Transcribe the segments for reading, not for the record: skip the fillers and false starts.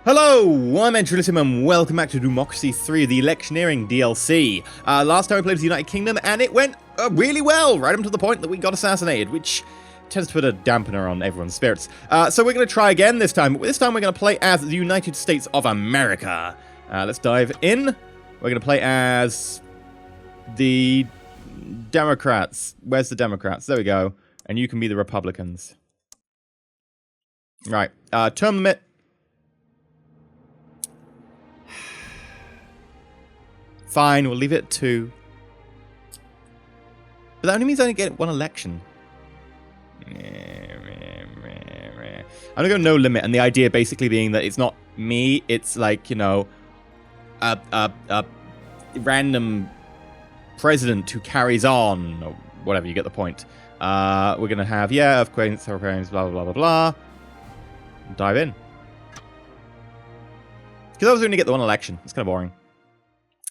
Hello, I'm EnterElysium and welcome back to Democracy 3, the Electioneering DLC. Last time we played with the United Kingdom and it went really well, right up to the point that we got assassinated, which tends to put a dampener on everyone's spirits. So we're going to try again this time. This time we're going to play as the United States of America. Let's dive in. We're going to play as the Democrats. Where's the Democrats? There we go. And you can be the Republicans. Right. Term limit. Fine, we'll leave it at 2. But that only means I only get 1 election. I'm gonna go no limit, and the idea basically being that it's not me, it's like, you know, a random president who carries on, or whatever, you get the point. We're gonna have, yeah, of course, blah, blah, blah, blah, blah. Dive in. Because I was gonna get the 1 election. It's kind of boring.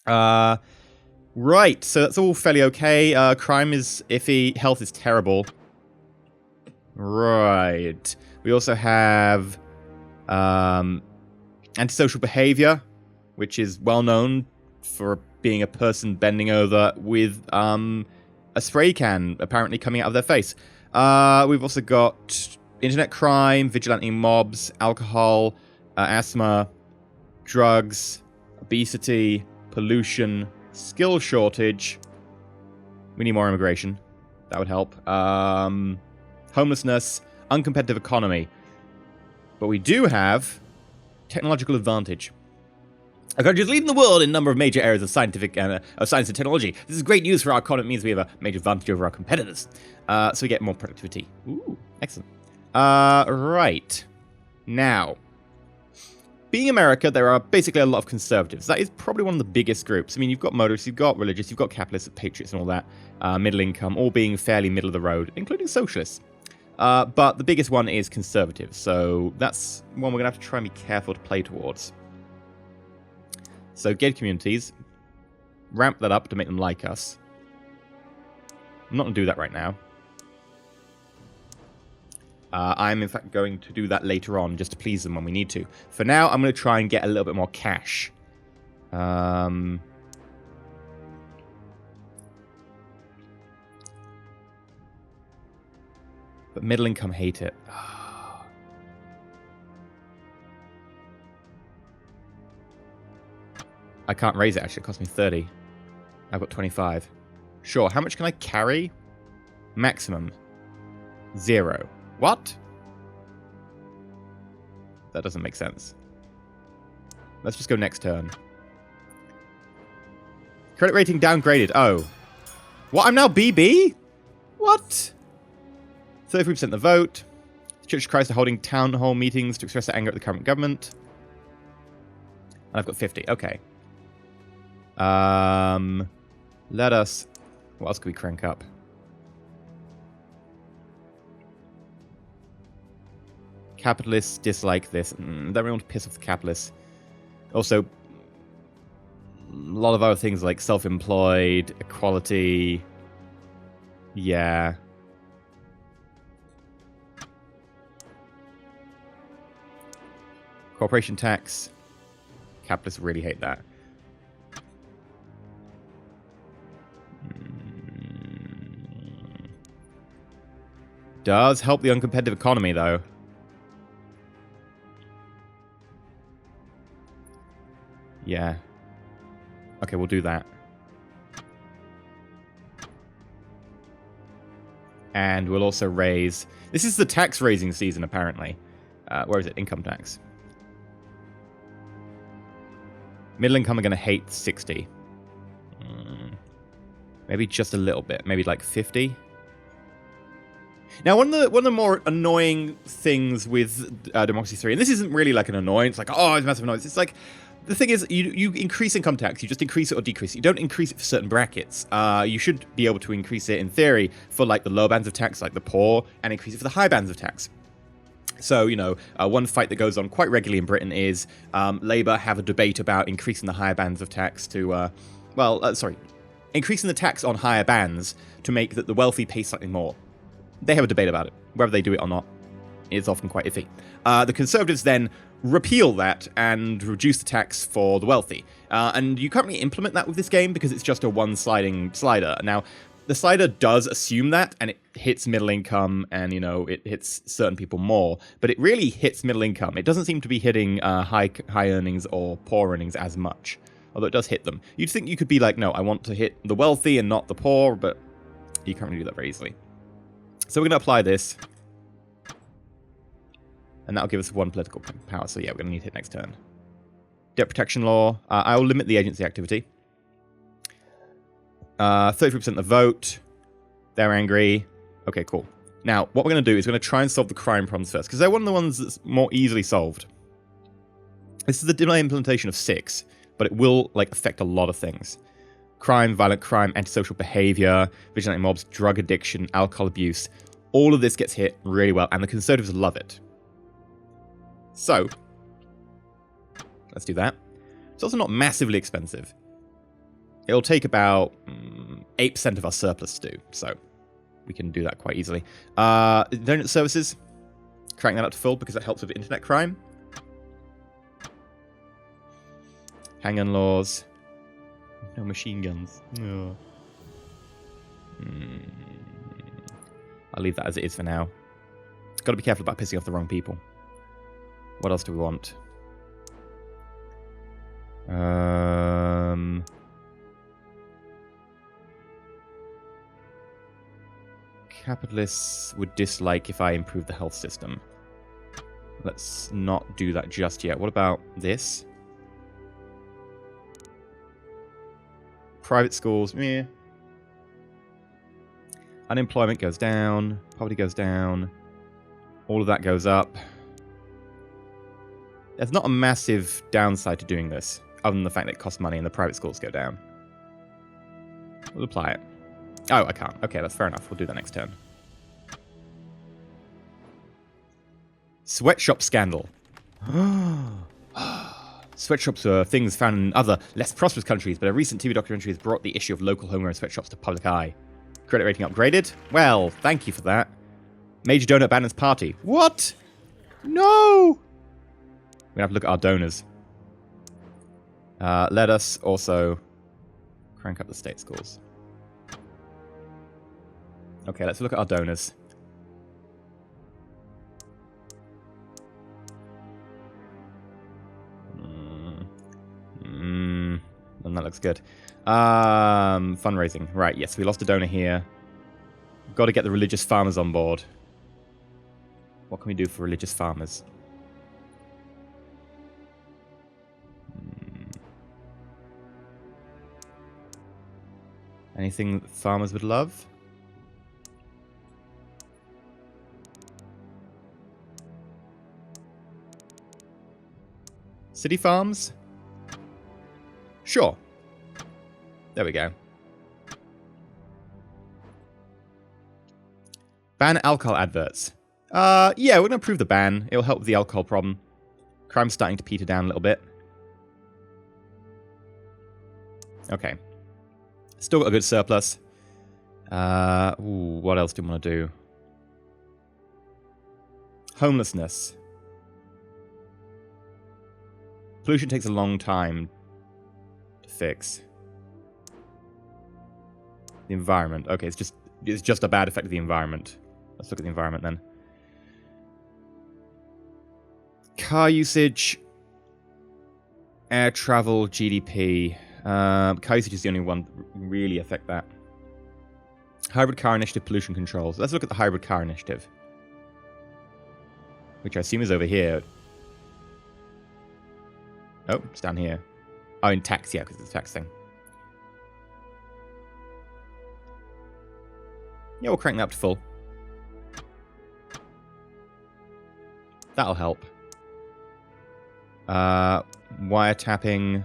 Right, so that's all fairly okay. Crime is iffy, health is terrible. Right. We also have antisocial behavior, which is well known for being a person bending over with a spray can apparently coming out of their face. We've also got internet crime, vigilante mobs, alcohol, asthma, drugs, obesity, pollution, skill shortage. We need more immigration. That would help. Homelessness, uncompetitive economy. But we do have technological advantage. Our country is leading the world in a number of major areas of science and technology. This is great news for our economy. It means we have a major advantage over our competitors. So we get more productivity. Ooh, excellent. Right. Now, being America, there are basically a lot of conservatives. That is probably one of the biggest groups. I mean, you've got motorists, you've got religious, you've got capitalists, patriots and all that. Middle income, all being fairly middle of the road, including socialists. But the biggest one is conservative. So that's one we're going to have to try and be careful to play towards. So gated communities, ramp that up to make them like us. I'm not going to do that right now. I'm, in fact, going to do that later on, just to please them when we need to. For now, I'm going to try and get a little bit more cash. But middle income hate it. I can't raise it, actually. It cost me 30. I've got 25. Sure, how much can I carry? Maximum. 0. What? That doesn't make sense. Let's just go next turn. Credit rating downgraded. Oh. What? I'm now BB? What? 33% of the vote. The Church of Christ are holding town hall meetings to express their anger at the current government. And I've got 50. Okay. Let us... What else could we crank up? Capitalists dislike this. Don't really want to piss off the capitalists. Also, a lot of other things like self-employed, equality. Yeah. Corporation tax. Capitalists really hate that. Does help the uncompetitive economy, though. Yeah. Okay, we'll do that. And we'll also raise... This is the tax raising season, apparently. Where is it? Income tax. Middle income are going to hate 60. Maybe just a little bit. Maybe like 50. Now, one of the more annoying things with Democracy 3, and this isn't really like an annoyance, like, oh, it's a massive annoyance. It's like... The thing is, you increase income tax, you just increase it or decrease it. You don't increase it for certain brackets. You should be able to increase it, in theory, for like the low bands of tax, like the poor, and increase it for the high bands of tax. So, you know, one fight that goes on quite regularly in Britain is Labour have a debate about increasing the higher bands of tax to, increasing the tax on higher bands to make that the wealthy pay slightly more. They have a debate about it, whether they do it or not. is often quite iffy. The Conservatives then repeal that and reduce the tax for the wealthy. And you can't really implement that with this game because it's just a one-sliding slider. Now, the slider does assume that, and it hits middle income, and, you know, it hits certain people more, but it really hits middle income. It doesn't seem to be hitting high earnings or poor earnings as much, although it does hit them. You'd think you could be like, no, I want to hit the wealthy and not the poor, but you can't really do that very easily. So we're going to apply this, and that'll give us 1 political power. So yeah, we're going to need to hit next turn. Debt protection law. I will limit the agency activity. 33% of the vote. They're angry. Okay, cool. Now, what we're going to do is we're going to try and solve the crime problems first, because they're one of the ones that's more easily solved. This is the delay implementation of 6, but it will like affect a lot of things. Crime, violent crime, antisocial behavior, vigilante mobs, drug addiction, alcohol abuse. All of this gets hit really well, and the Conservatives love it. So, let's do that. It's also not massively expensive. It'll take about 8% of our surplus to do, so we can do that quite easily. Internet services, crank that up to full because that helps with internet crime. Hang-on laws. No machine guns. No. I'll leave that as it is for now. Got to be careful about pissing off the wrong people. What else do we want? Capitalists would dislike if I improve the health system. Let's not do that just yet. What about this? Private schools, meh. Unemployment goes down. Poverty goes down. All of that goes up. There's not a massive downside to doing this, other than the fact that it costs money and the private schools go down. We'll apply it. Oh, I can't. Okay, that's fair enough. We'll do that next turn. Sweatshop Scandal. Sweatshops are things found in other, less prosperous countries, but a recent TV documentary has brought the issue of local homegrown sweatshops to public eye. Credit rating upgraded? Well, thank you for that. Major donor abandons party. What? No! We have to look at our donors. Let us also crank up the state schools. Okay, let's look at our donors. And that looks good. Fundraising. Right, yes, we lost a donor here. Got to get the religious farmers on board. What can we do for religious farmers? Anything that farmers would love? City farms? Sure. There we go. Ban alcohol adverts. Yeah, we're going to approve the ban. It'll help with the alcohol problem. Crime's starting to peter down a little bit. Okay. Still got a good surplus. What else do we want to do? Homelessness. Pollution takes a long time to fix. The environment. Okay, it's just a bad effect of the environment. Let's look at the environment then. Car usage, air travel, GDP. Car usage is the only one that really affect that. Hybrid car initiative, pollution controls. Let's look at the hybrid car initiative, which I assume is over here. Oh, it's down here. Oh, in tax, yeah, because it's a tax thing. Yeah, we'll crank that up to full. That'll help. Wiretapping,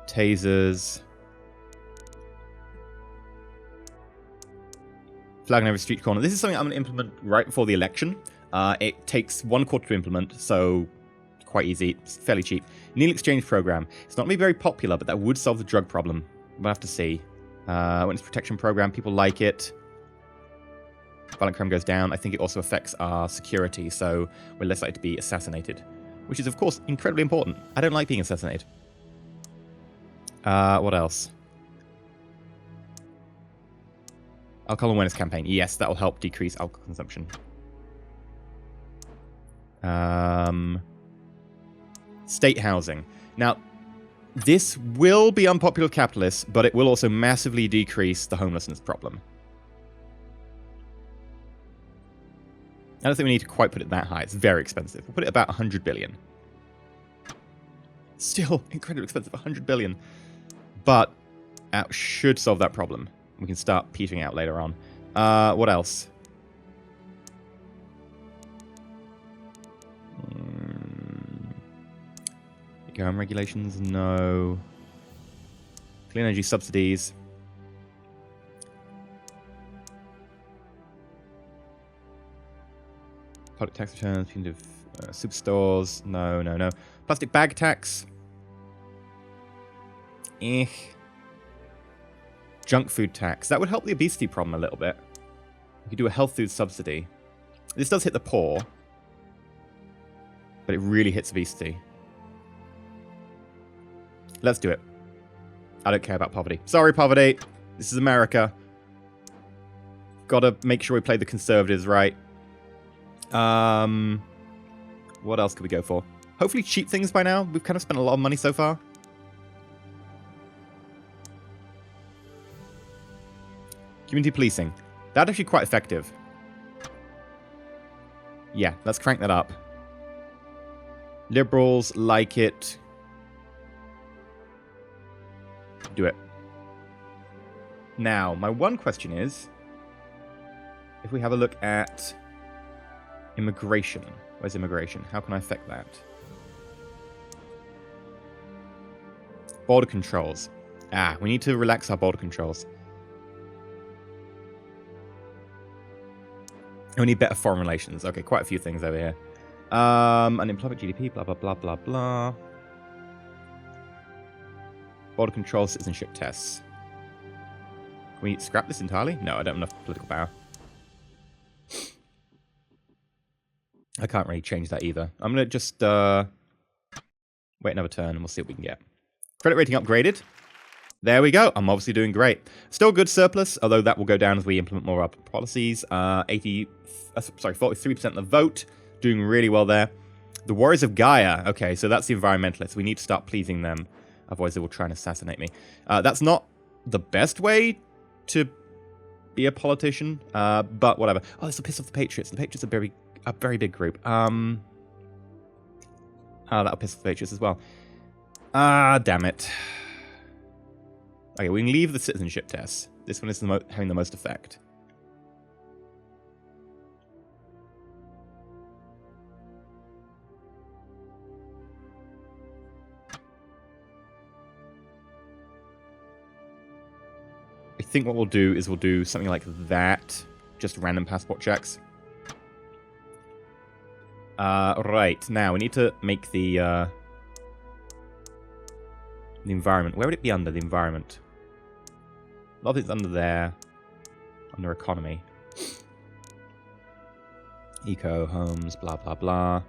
tasers, flag on every street corner. This is something I'm going to implement right before the election. It takes 1 quarter to implement, so quite easy. It's fairly cheap. Needle exchange program. It's not going to be very popular, but that would solve the drug problem. We'll have to see. Witness protection program. People like it. Violent crime goes down. I think it also affects our security, so we're less likely to be assassinated. Which is, of course, incredibly important. I don't like being assassinated. What else? Alcohol awareness campaign. Yes, that will help decrease alcohol consumption. State housing. Now, this will be unpopular with capitalists, but it will also massively decrease the homelessness problem. I don't think we need to quite put it that high. It's very expensive. We'll put it about 100 billion. Still incredibly expensive, 100 billion. But that should solve that problem. We can start petering out later on. What else? Home regulations, no. Clean energy subsidies. Public tax returns, punitive superstores, no, no, no. Plastic bag tax. Junk food tax. That would help the obesity problem a little bit. We could do a health food subsidy. This does hit the poor, but it really hits obesity. Let's do it. I don't care about poverty. Sorry, poverty. This is America. Gotta make sure we play the conservatives right. What else could we go for? Hopefully cheap things by now. We've kind of spent a lot of money so far. Community policing. That's actually quite effective. Yeah, let's crank that up. Liberals like it. Do it. Now, my one question is, if we have a look at immigration. Where's immigration? How can I affect that? Border controls. We need to relax our border controls. And we need better foreign relations. Okay, quite a few things over here. Unemployment, GDP, blah, blah, blah, blah, blah. Border control, citizenship tests. Can we scrap this entirely? No, I don't have enough political power. I can't really change that either. I'm going to just wait another turn and we'll see what we can get. Credit rating upgraded. There we go. I'm obviously doing great. Still good surplus, although that will go down as we implement more of our policies. 43% of the vote. Doing really well there. The Warriors of Gaia. Okay, so that's the environmentalists. We need to start pleasing them. Otherwise, they will try and assassinate me. That's not the best way to be a politician, but whatever. Oh, this will piss off the Patriots. The Patriots are a very big group. That'll piss off the Patriots as well. Damn it. Okay, we can leave the citizenship test. This one is having the most effect. I think what we'll do is we'll do something like that. Just random passport checks. Right. Now, we need to make the environment. Where would it be under, the environment? A lot of it's under there. Under economy. Eco, homes, blah, blah, blah.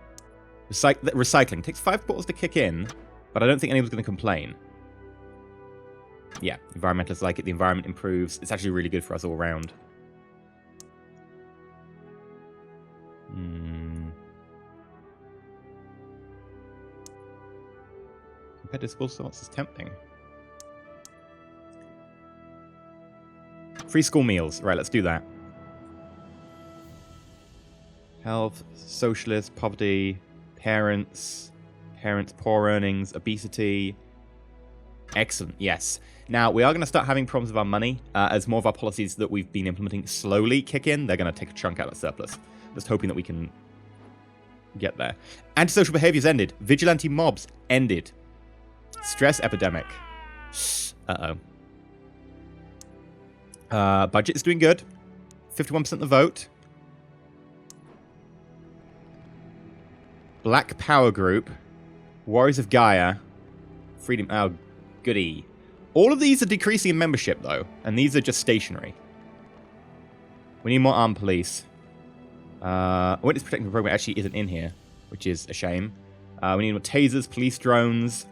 Recycling. Takes 5 quarters to kick in, but I don't think anyone's going to complain. Yeah, environmentalists like it. The environment improves. It's actually really good for us all around. Competitive school sorts is tempting. Free school meals. Right, let's do that. Health, socialist, poverty, parents, poor earnings, obesity. Excellent, yes. Now, we are going to start having problems with our money as more of our policies that we've been implementing slowly kick in. They're going to take a chunk out of the surplus. Just hoping that we can get there. Antisocial behaviors ended. Vigilante mobs ended. Stress epidemic. Uh-oh. Budget is doing good. 51% of the vote. Black Power Group. Warriors of Gaia. Freedom. Oh, goody. All of these are decreasing in membership, though. And these are just stationary. We need more armed police. Witness protection program actually isn't in here, which is a shame. We need more tasers, police drones,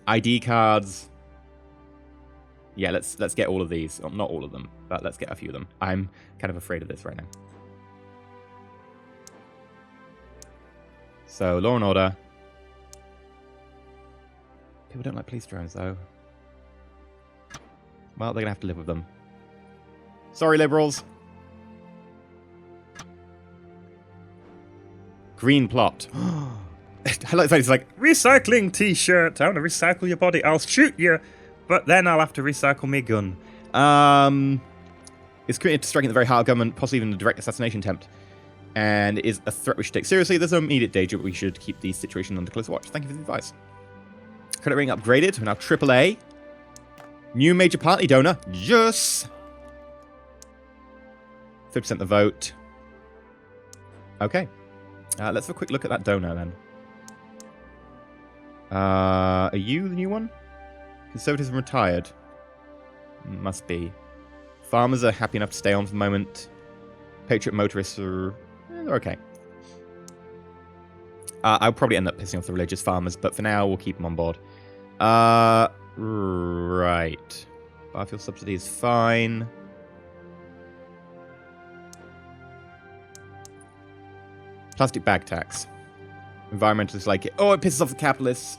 ID cards. Yeah, let's get all of these. Well, not all of them, but let's get a few of them. I'm kind of afraid of this right now. So, law and order. People don't like police drones, though. Well, they're going to have to live with them. Sorry, liberals. Green plot. I like that it's like, recycling t-shirt. I want to recycle your body. I'll shoot you, but then I'll have to recycle my gun. It's committed to striking at the very heart of government, possibly even a direct assassination attempt. And it is a threat we should take seriously. There's no immediate danger, but we should keep the situation under close watch. Thank you for the advice. Credit rating upgraded. We're now AAA. New major party donor. Yes! 50% the vote. Okay. Let's have a quick look at that donor, then. Are you the new one? Conservatism retired. Must be. Farmers are happy enough to stay on for the moment. Patriot motorists are... they're okay. I'll probably end up pissing off the religious farmers, but for now, we'll keep them on board. Right. Biofuel subsidy is fine. Plastic bag tax. Environmentalists like it. Oh, it pisses off the capitalists.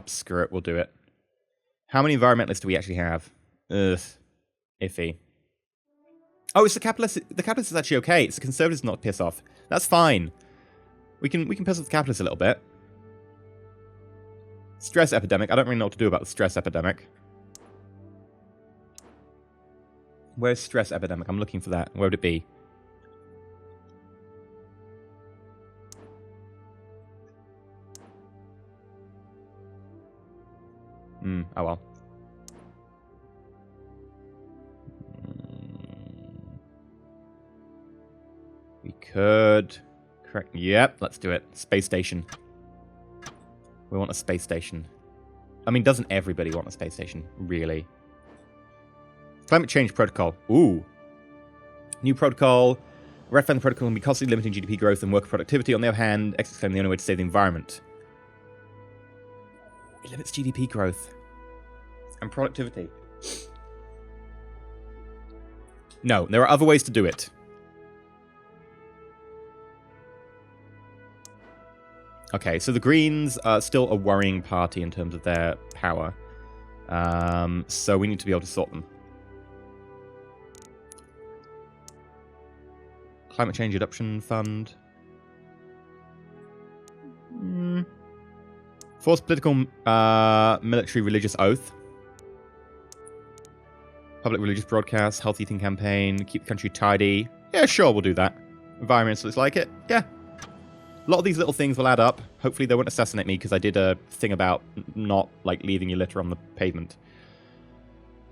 Screw it. We'll do it. How many environmentalists do we actually have? Ugh. Iffy. Oh, it's the capitalists. The capitalists is actually okay. It's the conservatives not piss off. That's fine. We can piss off the capitalists a little bit. Stress epidemic. I don't really know what to do about the stress epidemic. Where's stress epidemic? I'm looking for that. Where would it be? Oh well. We could... correct. Yep, let's do it. Space station. We want a space station. I mean, doesn't everybody want a space station? Really? Climate change protocol. Ooh. New protocol. Ratifying the protocol can be costly, limiting GDP growth and worker productivity. On the other hand, experts claim the only way to save the environment. It limits GDP growth. And productivity. No, there are other ways to do it. Okay, so the Greens are still a worrying party in terms of their power. So we need to be able to sort them. Climate Change Adoption Fund. Forced political, military, religious oath. Public religious broadcast, healthy eating campaign, keep the country tidy. Yeah, sure, we'll do that. Environmentalists like it. Yeah. A lot of these little things will add up. Hopefully they won't assassinate me because I did a thing about not, like, leaving your litter on the pavement.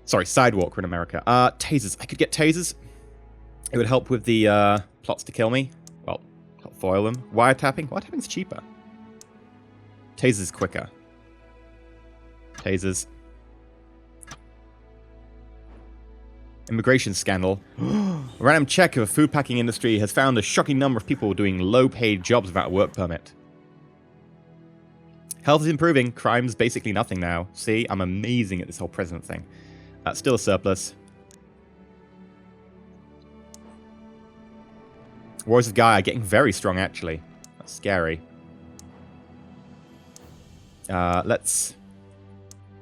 Sorry, sidewalk. We're in America. Tasers. I could get tasers. It would help with the plots to kill me. Well, help foil them. Wiretapping. Wiretapping's cheaper. Tasers quicker. Tasers. Immigration scandal. A random check of a food packing industry has found a shocking number of people doing low-paid jobs without a work permit. Health is improving. Crime's basically nothing now. See, I'm amazing at this whole president thing. Still a surplus. Wars of Gaia getting very strong, actually. That's scary. Let's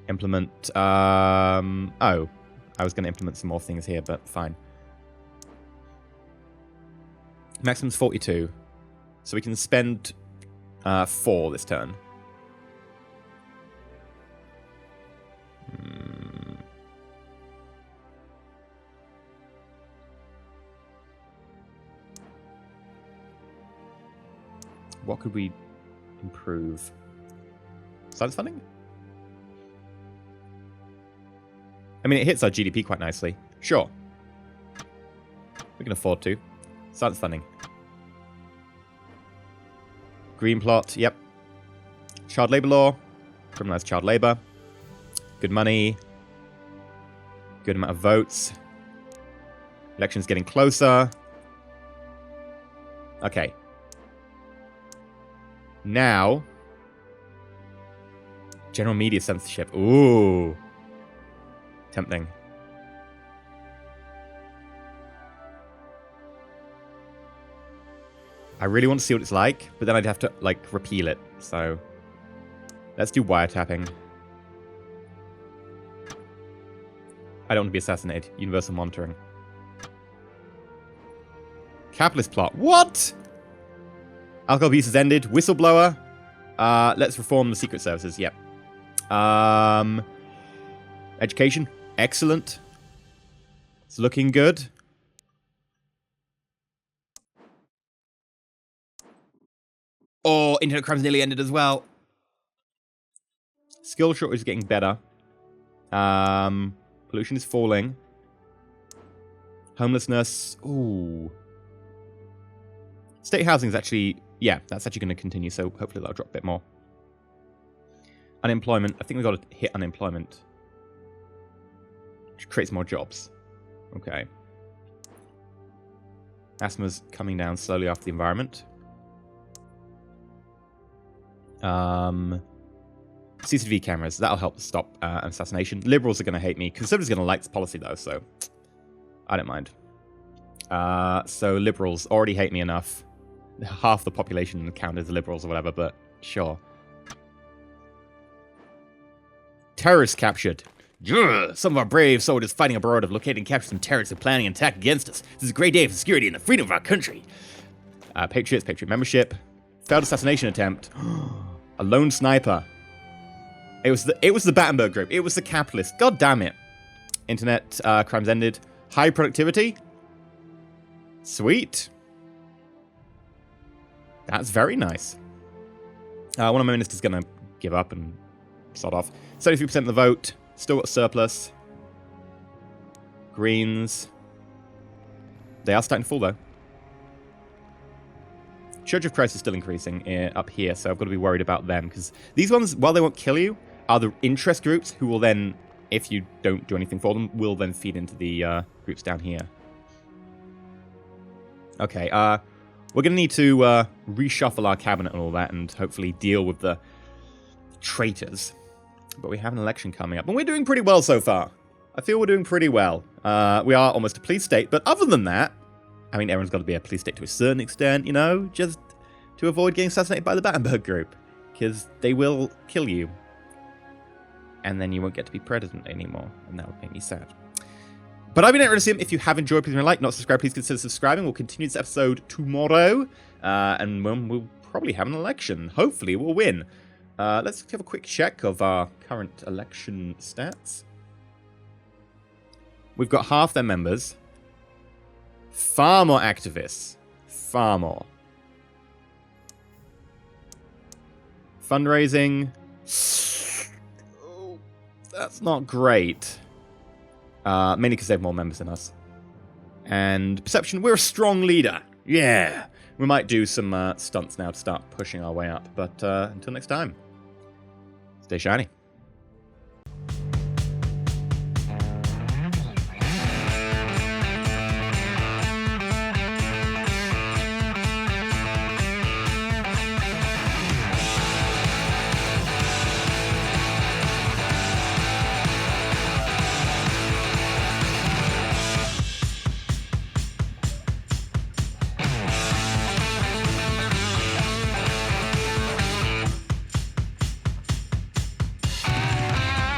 implement... oh. I was going to implement some more things here, but fine. Maximum's 42. So we can spend 4 this turn. What could we improve? Science funding? I mean, it hits our GDP quite nicely. Sure. We can afford to. Science funding. Green plot, yep. Child labour law. Criminalise child labour. good money. Good amount of votes. Election's getting closer. Okay. Now, general media censorship. Ooh. Tempting. I really want to see what it's like, but then I'd have to, like, repeal it. So, let's do wiretapping. I don't want to be assassinated. Universal monitoring. Capitalist plot. What? Alcohol abuse has ended. Whistleblower. Let's reform the secret services. Yep. Education. Excellent. It's looking good. Oh, internet crimes nearly ended as well. Skill shortage is getting better. Pollution is falling. Homelessness. Ooh. State housing is actually... Yeah, that's actually going to continue, so hopefully that'll drop a bit more. Unemployment. I think we've got to hit unemployment. Which creates more jobs. Okay. Asthma's coming down slowly after the environment. CCTV cameras. That'll help stop assassination. Liberals are going to hate me. Conservatives are going to like this policy, though, so... I don't mind. So liberals already hate me enough. Half the population count as liberals or whatever, but sure. Terrorists captured. Some of our brave soldiers fighting abroad have located and captured some terrorists who are planning an attack against us. This is a great day for security and the freedom of our country. Patriots, Patriot membership. Failed assassination attempt. A lone sniper. It was the Battenberg group. It was the capitalists. God damn it. Internet crimes ended. High productivity. Sweet. That's very nice. One of my ministers is going to give up and sod off. 73% of the vote. Still got surplus. Greens. They are starting to fall, though. Church of Christ is still increasing up here, so I've got to be worried about them. Because these ones, while they won't kill you, are the interest groups who will then, if you don't do anything for them, will then feed into the groups down here. Okay, we're going to need to reshuffle our cabinet and all that and hopefully deal with the traitors. But we have an election coming up, and we're doing pretty well so far. I feel we're doing pretty well. We are almost a police state, but other than that, I mean, everyone's got to be a police state to a certain extent, you know, just to avoid getting assassinated by the Battenberg group, because they will kill you. And then you won't get to be president anymore, and that would make me sad. But I've been EnterElysium. If you have enjoyed, please like, not subscribe, please consider subscribing. We'll continue this episode tomorrow, and we'll probably have an election. Hopefully, we'll win. Let's have a quick check of our current election stats. We've got half their members. Far more activists. Far more. Fundraising. Oh, that's not great. Mainly because they have more members than us. And perception, we're a strong leader. Yeah. We might do some stunts now to start pushing our way up. But until next time, stay shiny.